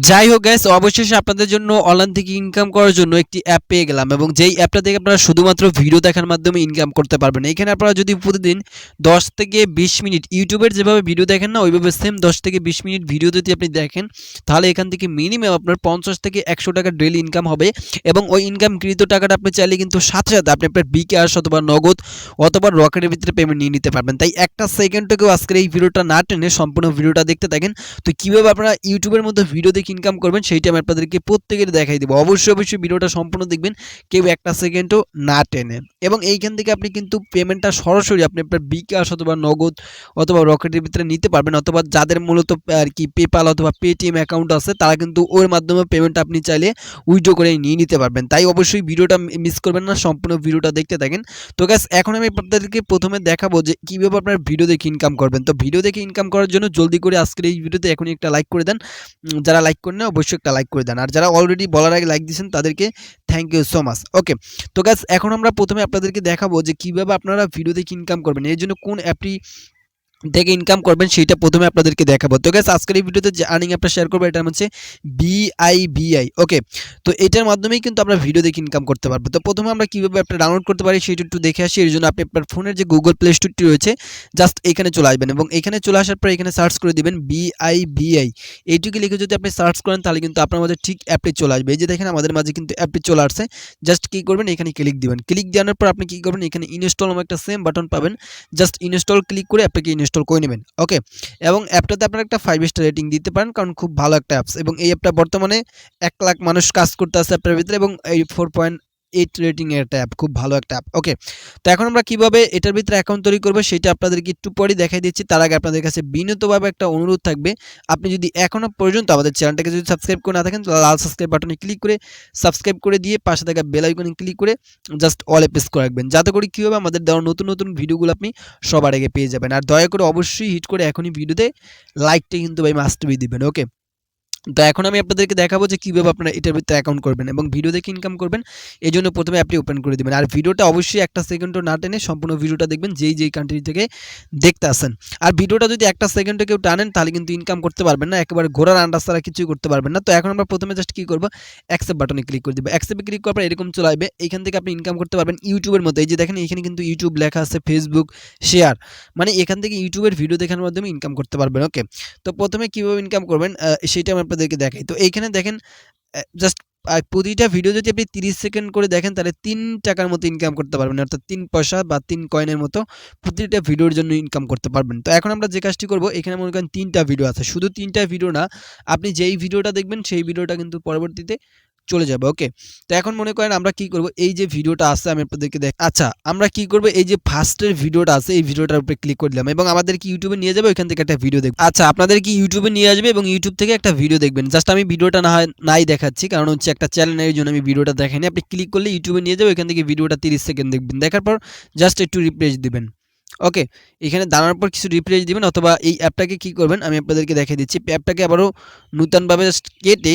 যাই হোক গাইস, অবশেষে আপনাদের জন্য অনলাইন থেকে ইনকাম করার জন্য একটি অ্যাপ পেয়ে গেলাম, এবং যেই অ্যাপটা থেকে আপনারা শুধুমাত্র ভিডিও দেখার মাধ্যমে ইনকাম করতে পারবেন। এখানে আপনারা যদি প্রতিদিন 10 থেকে 20 মিনিট ইউটিউবের যেভাবে ভিডিও দেখেন না, ওইভাবে সেম 10 থেকে 20 মিনিট ভিডিও যদি আপনি দেখেন, তাহলে এখান থেকে মিনিমাম আপনার 50 থেকে 100 টাকা ডেইলি ইনকাম হবে। এবং ওই ইনকামকৃত টাকাটা আপনি চাইলে কিন্তু সাথে সাথে আপনি আপনার বিকাশ অথবা নগদ অথবা রকেটের ভিতরে পেমেন্ট নিয়ে নিতে পারবেন। তাই একটা সেকেন্ডটাকেও আজকের এই ভিডিওটা না টেনে সম্পূর্ণ ভিডিওটা দেখতে থাকেন। তো কীভাবে আপনারা ইউটিউবের মধ্যে ভিডিও দেখে ইনকাম করবেন সেইটা আমি আপনাদেরকে প্রত্যেকের দেখাই দেবো। অবশ্যই ভিডিওটা সম্পূর্ণ দেখবেন, কেউ একটা সেকেন্ডও না টেনে। এবং এইখান থেকে আপনি কিন্তু পেমেন্টটা সরাসরি আপনি আপনার বিকাশ অথবা নগদ অথবা রকেটের ভিতরে নিতে পারবেন, অথবা যাদের মূলত আর কি পেপাল অথবা পেটিএম অ্যাকাউন্ট আছে তারা কিন্তু ওর মাধ্যমে পেমেন্টটা আপনি চাইলে উইথড্র করে নিয়ে নিতে পারবেন। তাই অবশ্যই ভিডিওটা মিস করবেন না, সম্পূর্ণ ভিডিওটা দেখতে থাকেন। তো গাইস, এখন আমি আপনাদেরকে প্রথমে দেখাবো যে কীভাবে আপনার ভিডিও দেখে ইনকাম করবেন। তো ভিডিও দেখে ইনকাম করার জন্য জলদি করে আজকের এই ভিডিওতে এখনই একটা লাইক করে দেন। যারা লাইক করেন না অবশ্যই একটা লাইক করে দেন, আর যারা অলরেডি বলার আগে লাইক দিয়েছেন তাদেরকে থ্যাংক ইউ সো মাচ। ওকে, তো গাইস, এখন আমরা প্রথমে আপনাদেরকে দেখাবো যে কীভাবে আপনারা ভিডিও দেখে ইনকাম করবেন। এর জন্য কোন অ্যাপটি থেকে ইনকাম করবেন সেইটা প্রথমে আপনাদেরকে দেখাবো। তো গাইস, আজকের এই ভিডিওতে যে আর্নিং অ্যাপটা শেয়ার করবো এটা হচ্ছে বিআই। ওকে, তো এটার মাধ্যমেই কিন্তু আমরা ভিডিও দেখে ইনকাম করতে পারবো। তো প্রথমে আমরা কীভাবে অ্যাপটা ডাউনলোড করতে পারি সেটা একটু দেখে আসি। এর জন্য আপনি আপনার ফোনের যে গুগল প্লে স্টোরটি রয়েছে জাস্ট এখানে চলে আসবেন, এবং এখানে চলে আসার পর এখানে সার্চ করে দিবেন বিআই। এইটুকু লিখে যদি আপনি সার্চ করেন তাহলে কিন্তু আপনার মাঝে ঠিক অ্যাপটি চলে আসবে। এই যে দেখেন আমাদের মাঝে কিন্তু অ্যাপটি চলে আসছে। জাস্ট কী করবেন, এখানে ক্লিক দিবেন। ক্লিক দেওয়ার পর আপনি কী করবেন, এখানে ইনস্টল নামে একটা সেম বাটন পাবেন। জাস্ট ইনস্টল ক্লিক করে অ্যাপটাকে ইনস্টল করে নেবেন। ওকে, এবং অ্যাপটাতে আপনারা একটা 5 স্টার রেটিং দিতে পারেন, কারণ খুব ভালো একটা অ্যাপস। এবং এই অ্যাপটা বর্তমানে 1 লাখ মানুষ কাজ করতে আছে অ্যাপটার ভিতরে, এবং এই 4.8 রেটিং এর একটা অ্যাপ, খুব ভালো একটা অ্যাপ। ওকে, তো এখন আমরা কিভাবে এটার ভিতরে অ্যাকাউন্ট তৈরি করবো সেটা আপনাদেরকে একটু পরেই দেখাই দিচ্ছি। তার আগে আপনাদের কাছে বিনীতভাবে একটা অনুরোধ থাকবে, আপনি যদি এখনো পর্যন্ত আমাদের চ্যানেলটাকে যদি সাবস্ক্রাইব করে না থাকেন তাহলে লাল সাবস্ক্রাইব বাটনে ক্লিক করে সাবস্ক্রাইব করে দিয়ে পাশে থাকা বেল আইকনে ক্লিক করে জাস্ট অলে প্রেস করে রাখবেন, যাতে করে কী হবে আমাদের দেওয়া নতুন নতুন ভিডিওগুলো আপনি সবার আগে পেয়ে যাবেন। আর দয়া করে অবশ্যই হিট করে এখনই ভিডিওতে লাইকটা কিন্তু ভাই মাস্ট বি দিবেন। ওকে, তো এখন আমি আপনাদেরকে দেখাবো যে কীভাবে আপনারা এটার ভিতরে অ্যাকাউন্ট করবেন এবং ভিডিও দেখে ইনকাম করবেন। এই জন্য প্রথমে অ্যাপটি ওপেন করে দেবেন, আর ভিডিওটা অবশ্যই একটা সেকেন্ডও না টেনে সম্পূর্ণ ভিডিওটা দেখবেন, যেই কান্ট্রি থেকে দেখতে আসেন। আর ভিডিওটা যদি একটা সেকেন্ডে কেউ টানেন তাহলে কিন্তু ইনকাম করতে পারবেন না, একেবারে ঘোরার আন্দাজ ছাড়া কিছুই করতে পারবেন না। তো এখন আমরা প্রথমে জাস্ট কী করবো, অ্যাকসেপ্ট বাটনে ক্লিক করে দেবো। অ্যাকসেপ্টে ক্লিক করার পর এরকম চলে আসবে, এইখান থেকে আপনি ইনকাম করতে পারবেন ইউটিউবের মতো। এই যে দেখেন এখানে কিন্তু ইউটিউব লেখা আছে, ফেসবুক শেয়ার, মানে এখান থেকে ইউটিউবের ভিডিও দেখার মাধ্যমে ইনকাম করতে পারবেন। ওকে, তো প্রথমে কীভাবে ইনকাম করবেন সেটা আমি আপনাদেরকে দেখাই। তো এইখানে দেখেন জাস্ট প্রতিটা ভিডিও যদি আপনি 30 সেকেন্ড করে দেখেন তাহলে 3 টাকার মতো ইনকাম করতে পারবেন, অর্থাৎ 3 পয়সা বা 3 কয়েনের মতো প্রতিটা ভিডিওর জন্য ইনকাম করতে পারবেন। তো এখন আমরা যে কাজটি করব, এখানে মনে করেন 3টা ভিডিও আছে, শুধু 3টা ভিডিও না, আপনি যেই ভিডিওটা দেখবেন সেই ভিডিওটা কিন্তু পরবর্তীতে চলে যাবে। ওকে, তো এখন মনে করেন আমরা কি করব, এই যে ভিডিওটা আছে আমি আপনাদেরকে আচ্ছা আমরা কি করব, এই যে ফার্স্টের ভিডিওটা আছে এই ভিডিওটার উপরে ক্লিক করে দিলাম, এবং আমাদের কি ইউটিউবে নিয়ে যাবে, ওইখান থেকে একটা ভিডিও দেখবেন। আচ্ছা, আপনাদের কি ইউটিউবে নিয়ে আসবে এবং ইউটিউব থেকে একটা ভিডিও দেখবেন। জাস্ট আমি ভিডিওটা নাই দেখাচ্ছি, কারণ হচ্ছে একটা চ্যানেল এর জন্য আমি ভিডিওটা দেখাইনি। আপনি ক্লিক করলে ইউটিউবে নিয়ে যাবে, ওইখান থেকে ভিডিওটা 30 সেকেন্ড দেখবেন, দেখার পর জাস্ট একটু রিফ্রেশ দিবেন। ওকে, এখানে দাঁড়ানোর পর কিছু রিফ্রেশ দিবেন, অথবা এই অ্যাপটাকে কী করবেন আমি আপনাদেরকে দেখিয়ে দিচ্ছি। অ্যাপটাকে আবারও নূতনভাবে জাস্ট কেটে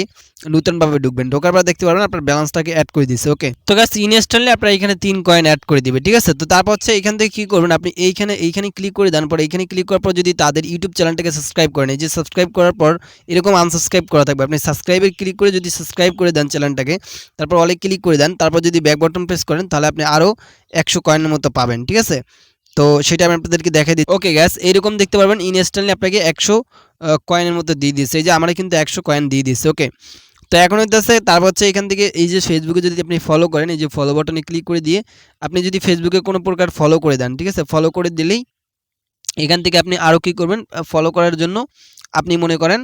নূতনভাবে ঢুকবেন, ঢোকার পর দেখতে পারবেন আপনার ব্যালেন্সটাকে অ্যাড করে দিচ্ছে। ওকে, তো গাইস ইনস্ট্যান্টলি আপনারা এখানে 3 কয়েন অ্যাড করে দিবে, ঠিক আছে। তো তারপর হচ্ছে এখান থেকে কী করবেন, আপনি এইখানে ক্লিক করে দেন, পর এইখানে ক্লিক করার পর যদি তাদের ইউটিউব চ্যানেলটাকে সাবস্ক্রাইব করেন, এই যে সাবস্ক্রাইব করার পর এরকম আনসাবস্ক্রাইব করা থাকবে, আপনি সাবস্ক্রাইবে ক্লিক করে যদি সাবস্ক্রাইব করে দেন চ্যানেলটাকে, তারপর অলে ক্লিক করে দেন, তারপর যদি ব্যাক বাটন প্রেস করেন তাহলে আপনি আরও 100 কয়েনের মতো পাবেন, ঠিক আছে। তো সেটা আমি আপনাদেরকে দেখাই দিই। ওকে গ্যাস, এইরকম দেখতে পারবেন ইনস্ট্যান্টলি আপনাকে 100 কয়েনের মতো দিয়ে দিচ্ছে, এই যে আমরা কিন্তু 100 কয়েন দিয়ে দিচ্ছে। ওকে, তো এখন হইতেছে তারপর হচ্ছে এখান থেকে এই যে ফেসবুকে যদি আপনি ফলো করেন, এই যে ফলো বাটনে ক্লিক করে দিয়ে আপনি যদি ফেসবুকে কোনো প্রকার ফলো করে দেন, ঠিক আছে, ফলো করে দিলেই এখান থেকে আপনি আরও কী করবেন, ফলো করার জন্য আপনি মনে করেন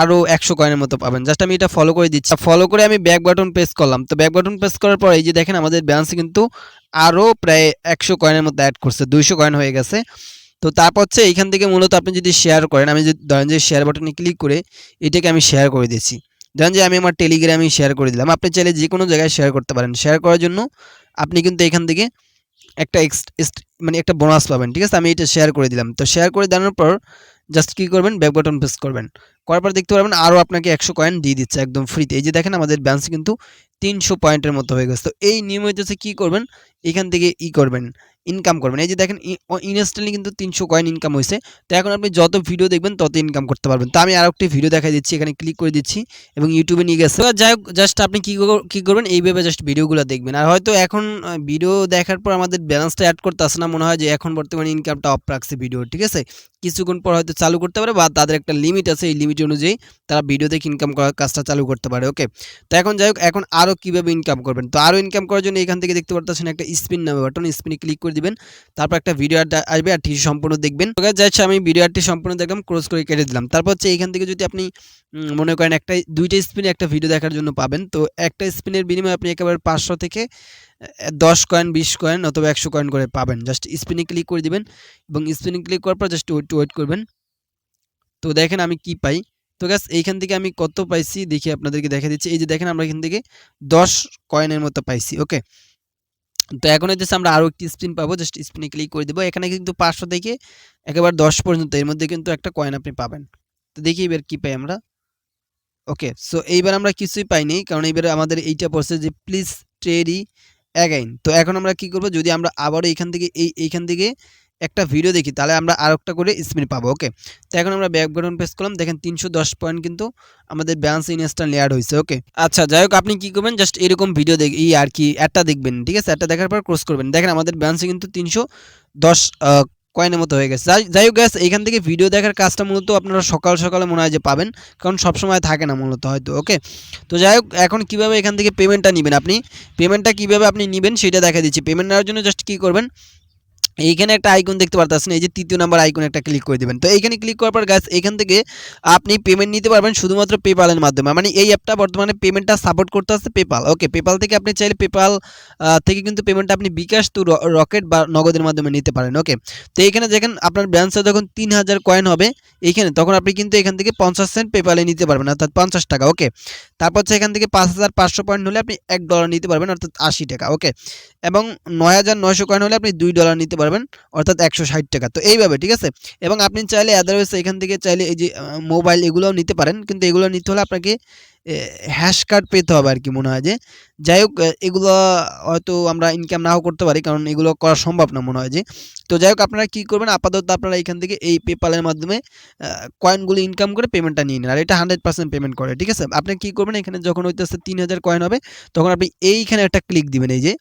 আরও 100 কয়েনের মতো পাবেন। জাস্ট আমি এটা ফলো করে দিচ্ছি, ফলো করে আমি ব্যাক বাটন প্রেস করলাম। তো ব্যাক বাটন প্রেস করার পর এই যে দেখেন আমাদের ব্যালেন্সে কিন্তু আরও প্রায় 100 কয়েনের মতো অ্যাড করছে, 200 কয়েন হয়ে গেছে। তো তারপর হচ্ছে এইখান থেকে মূলত আপনি যদি শেয়ার করেন, আমি যদি ধরেন যে শেয়ার বাটনে ক্লিক করে এটাকে আমি শেয়ার করে দিচ্ছি, ধরেন যে আমি আমার টেলিগ্রামে শেয়ার করে দিলাম। আপনি চাইলে যে কোনো জায়গায় শেয়ার করতে পারেন। শেয়ার করার জন্য আপনি কিন্তু এখান থেকে একটা মানে একটা বোনাস পাবেন, ঠিক আছে। আমি এটা শেয়ার করে দিলাম। তো শেয়ার করে দেওয়ার পর জাস্ট কী করবেন, ব্যাক বাটন প্রেস করবেন, করার পর দেখতে পারবেন আরও আপনাকে 100 কয়েন দিয়ে দিচ্ছে একদম ফ্রিতে। এই যে দেখেন আমাদের ব্যালেন্স কিন্তু 300 পয়েন্টের মতো হয়ে গেছে। তো এই নিয়ম হইতেছে কী করবেন, এখান থেকে করবেন, ইনকাম করবেন। এই যে দেখেন ইনস্ট্যান্টলি কিন্তু 300 কয়েন ইনকাম হইছে। তো এখন আপনি যত ভিডিও দেখবেন তত ইনকাম করতে পারবেন। তো আমি আরেকটি ভিডিও দেখাই দিচ্ছি, এখানে ক্লিক করে দিচ্ছি এবং ইউটিউবে নিয়ে গেছে। তো যাই হোক জাস্ট আপনি কি করবেন এইভাবে জাস্ট ভিডিওগুলো দেখবেন। আর হয়তো এখন ভিডিও দেখার পর আমাদের ব্যালেন্সটা অ্যাড করতে আসে না, মনে হয় যে এখন বর্তমানে ইনকামটা অফ রাখছে ভিডিও, ঠিক আছে? কিছুক্ষণ পর হয়তো চালু করতে পারে বা তাদের একটা লিমিট আছে, এই লিমিট অনুযায়ী তারা ভিডিও দেখে ইনকাম করার কাজটা চালু করতে পারে। ওকে, তো এখন যাই হোক এখন আরও কীভাবে ইনকাম করবেন, তো আরও ইনকাম করার জন্য এখান থেকে দেখতে পারতেছেন একটা স্পিন নামে বাটন, স্পিনে ক্লিক করে দিবেন। তারপর একটা ভিডিও অ্যাড আসবে, আর টি সম্পূর্ণ দেখবেন। তো যাচ্ছে আমি ভিডিও অ্যাডটি সম্পূর্ণ দেখলাম, ক্লোজ করে কেটে দিলাম। তারপর হচ্ছে এখান থেকে যদি আপনি মনে করেন দুইটা স্পিনে একটা ভিডিও দেখার জন্য পাবেন, তো একটা স্পিনের বিনিময়ে আপনি একেবারে 500 থেকে 10 কয়েন, 20 কয়েন অথবা 100 কয়েন করে পাবেন। জাস্ট স্পিনে ক্লিক করে দিবেন এবং স্পিনে ক্লিক করার পর জাস্ট ওয়েট করবেন। তো দেখেন আমি কি পাই। তো গাইস এইখান থেকে আমি কত পাইছি দেখি আপনাদেরকে দেখা দিচ্ছি। এই যে দেখেন আমরা এখান থেকে 10 কয়েনের মতো পাইছি। ওকে, তো এখন হচ্ছে আমরা আরও একটি স্পিন পাবো, জাস্ট স্পিনে ক্লিক করে দেবো। এখানে কিন্তু 500 থেকে একেবারে 10 পর্যন্ত এর মধ্যে কিন্তু একটা কয়েন আপনি পাবেন। তো দেখি এবার কি পাই আমরা। ওকে, সো এইবার আমরা কিছুই পাইনি, কারণ এইবারে আমাদের এইটা পড়ছে যে প্লিজ ট্রেডি অ্যাগাইন। তো এখন আমরা কি করব, যদি আমরা আবারও এইখান থেকে একটা ভিডিও দেখি তাহলে আমরা আরেকটা করে স্পিন পাবো। ওকে, তো এখন আমরা ব্যাক বাটন প্রেস করলাম, দেখেন 310 পয়েন্ট কিন্তু আমাদের ব্যালেন্স ইনস্ট্যান্টলি অ্যাড হয়েছে। ওকে, আচ্ছা যাই হোক আপনি কি করবেন, জাস্ট এরকম ভিডিও আর কি অ্যাডটা দেখবেন, ঠিক আছে? অ্যাডটা দেখার পর ক্রস করবেন, দেখেন আমাদের ব্যালেন্সে কিন্তু 310 কয়েনের মতো হয়ে গেছে। যাই হোক গ্যাস, এইখান থেকে ভিডিও দেখার কাজটা মূলত আপনারা সকালে মনে হয় যে পাবেন, কারণ সবসময় থাকে না মূলত হয়তো। ওকে, তো যাই হোক এখন কীভাবে এখান থেকে পেমেন্টটা নেবেন, পেমেন্টটা কীভাবে আপনি নেবেন সেটা দেখা দিচ্ছি। পেমেন্ট নেওয়ার জন্য জাস্ট কী করবেন, এইখানে একটা আইকন দেখতে পারতেছেন, এই যে 3য় নাম্বার আইকন একটা ক্লিক করে দিবেন। তো এইখানে ক্লিক করার পর গাইস এখান থেকে আপনি পেমেন্ট নিতে পারবেন শুধুমাত্র পেপালের মাধ্যমে। মানে এই অ্যাপটা বর্তমানে পেমেন্টটা সাপোর্ট করতে আছে পেপাল। ওকে, পেপাল থেকে আপনি চাইলে পেপাল থেকে কিন্তু পেমেন্টটা আপনি বিকাশ তো রকেট বা নগদের মাধ্যমে নিতে পারেন। ওকে, তো এইখানে দেখেন আপনার ব্যালেন্সে যখন 3000 কয়েন হবে এইখানে, তখন আপনি কিন্তু এখান থেকে 50 সেন্ট পেপালে নিতে পারবেন, অর্থাৎ 50 টাকা। ওকে, তারপর হচ্ছে এখান থেকে 5500 পয়েন্ট হলে আপনি $1 নিতে পারবেন, অর্থাৎ 80 টাকা। ওকে, এবং 9900 কয়েন হলে আপনি $2 নিতে পারবেন, অর্থাৎ 160 টাকা। তো এইভাবে, ঠিক আছে? এবং আপনি চাইলে আদারওয়াইজ এখান থেকে চাইলে এই যে মোবাইল এগুলোও নিতে পারেন, কিন্তু এগুলো নিতে হলে আপনাকে হ্যাশ কার্ড পেতে হবে আর কি মনে হয় যে। যাই হোক এগুলো হয়তো আমরা ইনকাম নাও করতে পারি, কারণ এগুলো করা সম্ভব না মনে হয় যে। তো যাই হোক আপনারা কী করবেন, আপাতত আপনারা এখান থেকে এই পেপালের মাধ্যমে কয়েনগুলো ইনকাম করে পেমেন্টটা নিয়ে নেন, আর এটা 100% পেমেন্ট করে, ঠিক আছে? আপনি কী করবেন, এখানে যখন হইতেছে 3000 কয়েন হবে তখন আপনি এইখানে একটা ক্লিক দিবেন, এই যে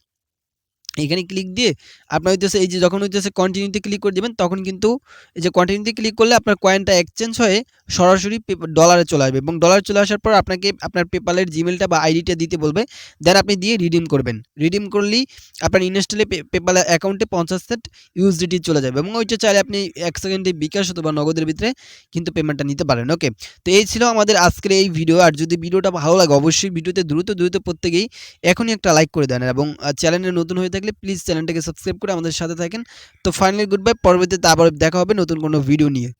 এখানে ক্লিক দিয়ে আপনার হইতেছে এই যে যখন হইতেছে কন্টিনিউতে ক্লিক করে দিবেন, তখন কিন্তু এই যে কন্টিনিউতে ক্লিক করলে আপনার কয়েনটা এক্সচেঞ্জ হয়ে সরাসরি ডলারে চলে আসবে, এবং ডলার চলে আসার পর আপনাকে আপনার পেপালের জিমেলটা বা আইডিটা দিতে বলবে, দেন আপনি দিয়ে রিডিম করবেন। রিডিম করলেই আপনার ইনস্টলে পেপাল অ্যাকাউন্টে 50 সেন্ট ইউএসডিটি চলে যাবে, এবং ওইটা চাইলে আপনি 1 সেকেন্ডে বিকাশ অথবা নগদের ভিতরে কিন্তু পেমেন্টটা নিতে পারেন। ওকে, তো এই ছিল আমাদের আজকের এই ভিডিও। আর যদি ভিডিওটা ভালো লাগে অবশ্যই ভিডিওতে দ্রুত প্রত্যেকেই এখনই একটা লাইক করে দেন, এবং চ্যানেলে নতুন হয়ে থাকলে প্লিজ চ্যানেলটাকে সাবস্ক্রাইব করে আমাদের সাথে থাকেন। তো ফাইনালি গুড বাই, পরবর্তীতে আবার দেখা হবে নতুন কোনো ভিডিও নিয়ে।